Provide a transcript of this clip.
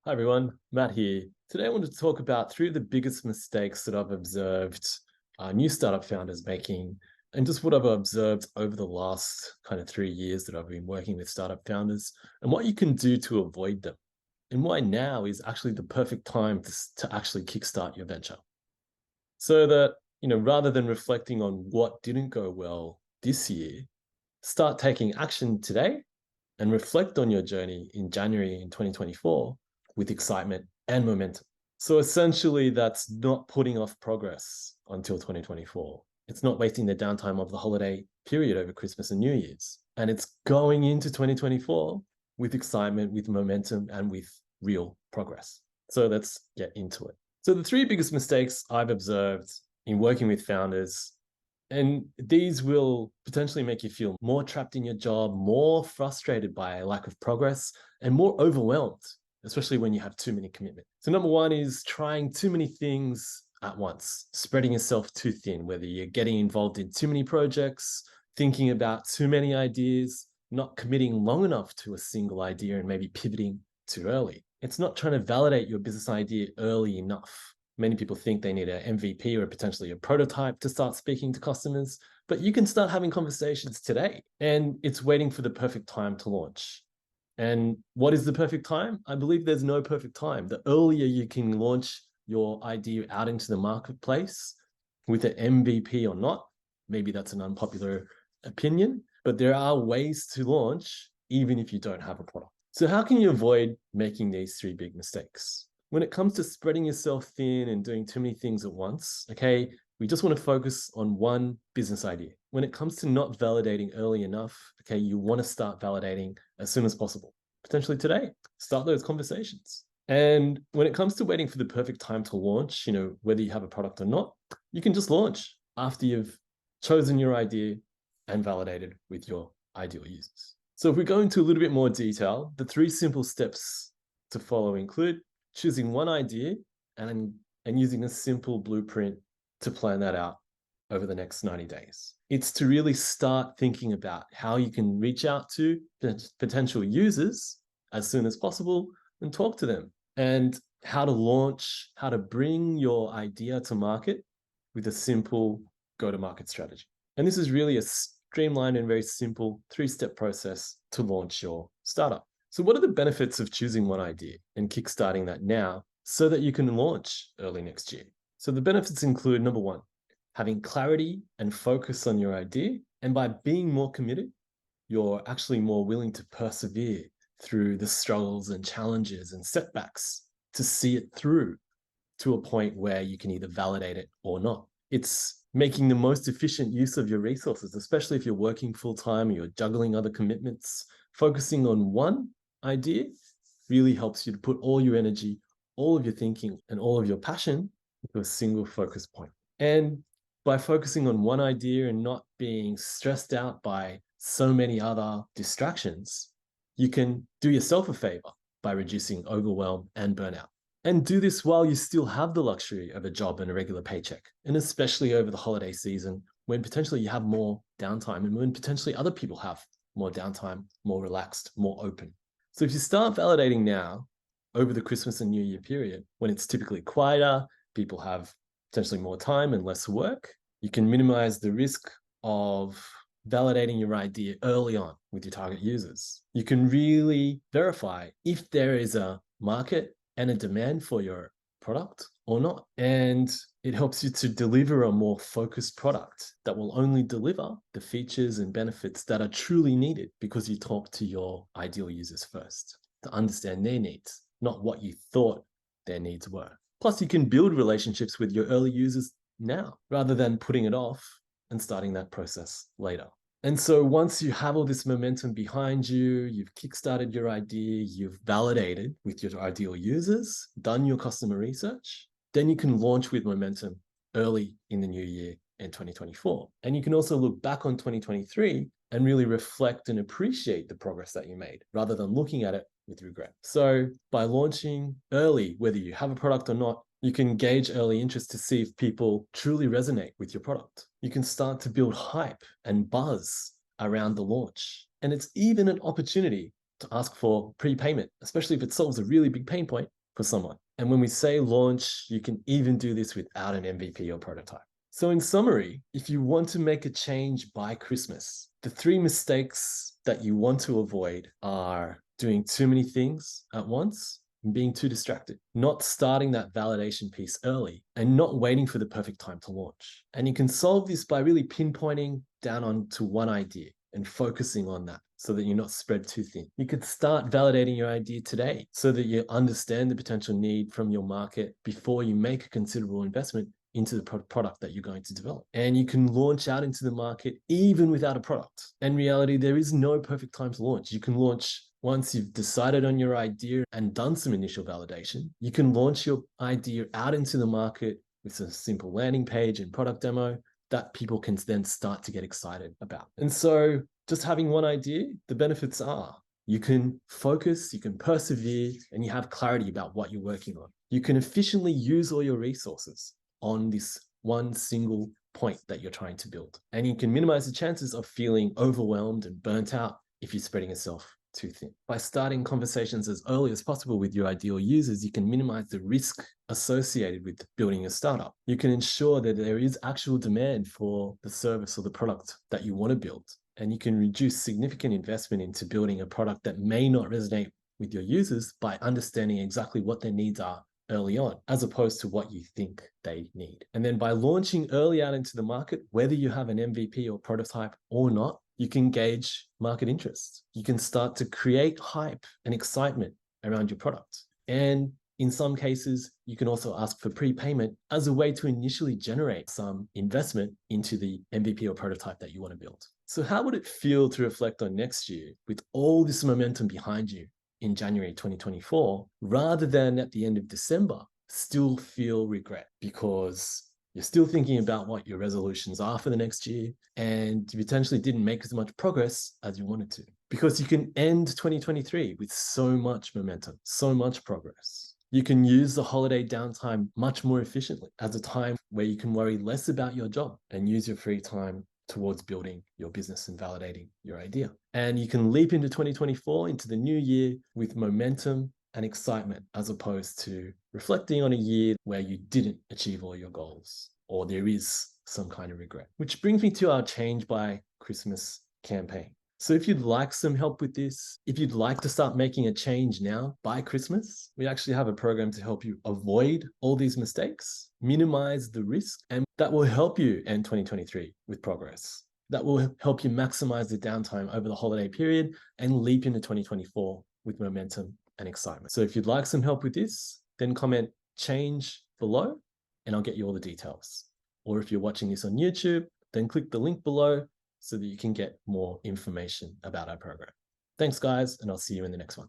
Hi everyone, Matt here. Today I want to talk about three of the biggest mistakes that I've observed new startup founders making, and just what I've observed over the last kind of 3 years that I've been working with startup founders, and what you can do to avoid them, and why now is actually the perfect time to actually kickstart your venture. So that, rather than reflecting on what didn't go well this year, start taking action today and reflect on your journey in January in 2024 with excitement and momentum. So essentially, that's not putting off progress until 2024. It's not wasting the downtime of the holiday period over Christmas and New Year's. And it's going into 2024 with excitement, with momentum, and with real progress. So let's get into it. So the three biggest mistakes I've observed in working with founders, and these will potentially make you feel more trapped in your job, more frustrated by a lack of progress, and more overwhelmed, especially when you have too many commitments. So number one is trying too many things at once, spreading yourself too thin, whether you're getting involved in too many projects, thinking about too many ideas, not committing long enough to a single idea and maybe pivoting too early. It's not trying to validate your business idea early enough. Many people think they need an MVP or potentially a prototype to start speaking to customers, but you can start having conversations today, and it's waiting for the perfect time to launch. And what is the perfect time? I believe there's no perfect time. The earlier you can launch your idea out into the marketplace with an MVP or not, maybe that's an unpopular opinion, but there are ways to launch even if you don't have a product. So how can you avoid making these three big mistakes? When it comes to spreading yourself thin and doing too many things at once, okay, we just want to focus on one business idea. When it comes to not validating early enough, okay, you want to start validating as soon as possible, potentially today. Start those conversations. And when it comes to waiting for the perfect time to launch, whether you have a product or not, you can just launch after you've chosen your idea and validated with your ideal users. So if we go into a little bit more detail, the three simple steps to follow include choosing one idea and using a simple blueprint to plan that out over the next 90 days. It's to really start thinking about how you can reach out to potential users as soon as possible and talk to them, and how to launch, how to bring your idea to market with a simple go-to-market strategy. And this is really a streamlined and very simple three-step process to launch your startup. So what are the benefits of choosing one idea and kickstarting that now so that you can launch early next year? So the benefits include, number one, having clarity and focus on your idea. And by being more committed, you're actually more willing to persevere through the struggles and challenges and setbacks to see it through to a point where you can either validate it or not. It's making the most efficient use of your resources, especially if you're working full-time or you're juggling other commitments. Focusing on one idea really helps you to put all your energy, all of your thinking, and all of your passion into a single focus point. And by focusing on one idea and not being stressed out by so many other distractions, you can do yourself a favor by reducing overwhelm and burnout. And do this while you still have the luxury of a job and a regular paycheck, and especially over the holiday season when potentially you have more downtime and when potentially other people have more downtime, more relaxed, more open. So if you start validating now over the Christmas and New Year period, when it's typically quieter, people have potentially more time and less work, you can minimize the risk of validating your idea early on with your target users. You can really verify if there is a market and a demand for your product or not. And it helps you to deliver a more focused product that will only deliver the features and benefits that are truly needed because you talk to your ideal users first to understand their needs, not what you thought their needs were. Plus, you can build relationships with your early users now rather than putting it off and starting that process later. And so once you have all this momentum behind you, you've kickstarted your idea, you've validated with your ideal users, done your customer research, then you can launch with momentum early in the new year in 2024. And you can also look back on 2023 and really reflect and appreciate the progress that you made rather than looking at it with regret. So by launching early, whether you have a product or not, you can gauge early interest to see if people truly resonate with your product. You can start to build hype and buzz around the launch. And it's even an opportunity to ask for prepayment, especially if it solves a really big pain point for someone. And when we say launch, you can even do this without an MVP or prototype. So in summary, if you want to make a change by Christmas, the 3 mistakes that you want to avoid are doing too many things at once and being too distracted, not starting that validation piece early, and not waiting for the perfect time to launch. And you can solve this by really pinpointing down onto one idea and focusing on that so that you're not spread too thin. You could start validating your idea today so that you understand the potential need from your market before you make a considerable investment into the product that you're going to develop. And you can launch out into the market even without a product. In reality, there is no perfect time to launch. You can launch once you've decided on your idea and done some initial validation. You can launch your idea out into the market with a simple landing page and product demo that people can then start to get excited about. And so just having one idea, the benefits are you can focus, you can persevere, and you have clarity about what you're working on. You can efficiently use all your resources on this one single point that you're trying to build. And you can minimize the chances of feeling overwhelmed and burnt out if you're spreading yourself too thin. By starting conversations as early as possible with your ideal users, you can minimize the risk associated with building a startup. You can ensure that there is actual demand for the service or the product that you want to build. And you can reduce significant investment into building a product that may not resonate with your users by understanding exactly what their needs are early on, as opposed to what you think they need. And then by launching early out into the market, whether you have an MVP or prototype or not, you can gauge market interest. You can start to create hype and excitement around your product. And in some cases, you can also ask for prepayment as a way to initially generate some investment into the MVP or prototype that you want to build. So how would it feel to reflect on next year with all this momentum behind you in January 2024, rather than at the end of December, still feel regret because you're still thinking about what your resolutions are for the next year and you potentially didn't make as much progress as you wanted to? Because you can end 2023 with so much momentum, so much progress. You can use the holiday downtime much more efficiently as a time where you can worry less about your job and use your free time towards building your business and validating your idea. And you can leap into 2024, into the new year with momentum and excitement, as opposed to reflecting on a year where you didn't achieve all your goals or there is some kind of regret. Which brings me to our Change by Christmas campaign. So if you'd like some help with this, if you'd like to start making a change now by Christmas, we actually have a program to help you avoid all these mistakes, minimize the risk, and that will help you end 2023 with progress. That will help you maximize the downtime over the holiday period and leap into 2024 with momentum and excitement. So if you'd like some help with this, then comment change below and I'll get you all the details. Or if you're watching this on YouTube, then click the link below so that you can get more information about our program. Thanks, guys, and I'll see you in the next one.